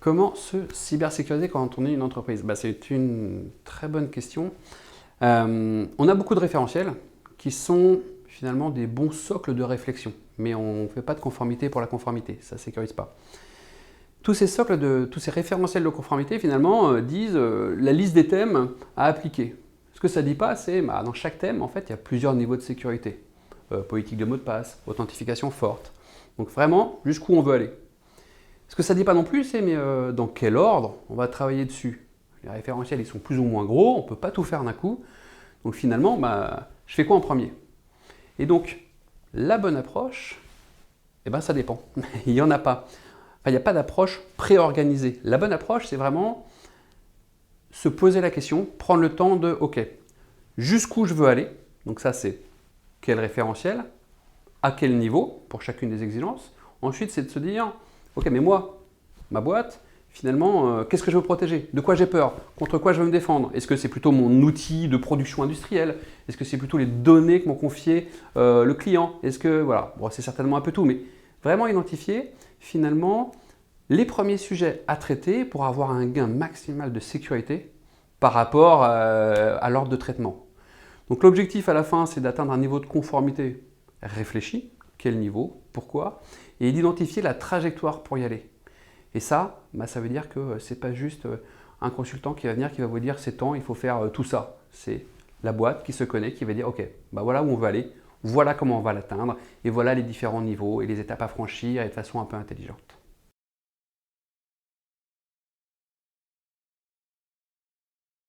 Comment se cybersécuriser quand on est une entreprise? C'est une très bonne question. On a beaucoup de référentiels qui sont finalement des bons socles de réflexion, mais on ne fait pas de conformité pour la conformité, ça ne sécurise pas. Tous ces référentiels de conformité finalement disent la liste des thèmes à appliquer. Ce que ça ne dit pas, c'est dans chaque thème, en fait, il y a plusieurs niveaux de sécurité. Politique de mot de passe, authentification forte. Donc vraiment, jusqu'où on veut aller. Ce que ça ne dit pas non plus, c'est dans quel ordre on va travailler dessus. Les référentiels, ils sont plus ou moins gros, on ne peut pas tout faire d'un coup. Donc finalement, je fais quoi en premier? Et donc, la bonne approche, ça dépend. Il n'y en a pas. Il n'y a pas d'approche préorganisée. La bonne approche, c'est vraiment se poser la question, prendre le temps de, ok, jusqu'où je veux aller. Donc ça, c'est quel référentiel, à quel niveau, pour chacune des exigences. Ensuite, c'est de se dire, ok, mais moi, ma boîte, finalement, qu'est-ce que je veux protéger? De quoi j'ai peur? Contre quoi je veux me défendre? Est-ce que c'est plutôt mon outil de production industrielle? Est-ce que c'est plutôt les données que m'ont confié le client? Est-ce que, voilà, bon, c'est certainement un peu tout, mais vraiment identifier, finalement, les premiers sujets à traiter pour avoir un gain maximal de sécurité par rapport à l'ordre de traitement. Donc l'objectif à la fin, c'est d'atteindre un niveau de conformité réfléchi, quel niveau, pourquoi, et d'identifier la trajectoire pour y aller. Et ça, ça veut dire que ce n'est pas juste un consultant qui va venir, qui va vous dire c'est temps, il faut faire tout ça. C'est la boîte qui se connaît, qui va dire ok, voilà où on veut aller, voilà comment on va l'atteindre, et voilà les différents niveaux et les étapes à franchir et de façon un peu intelligente.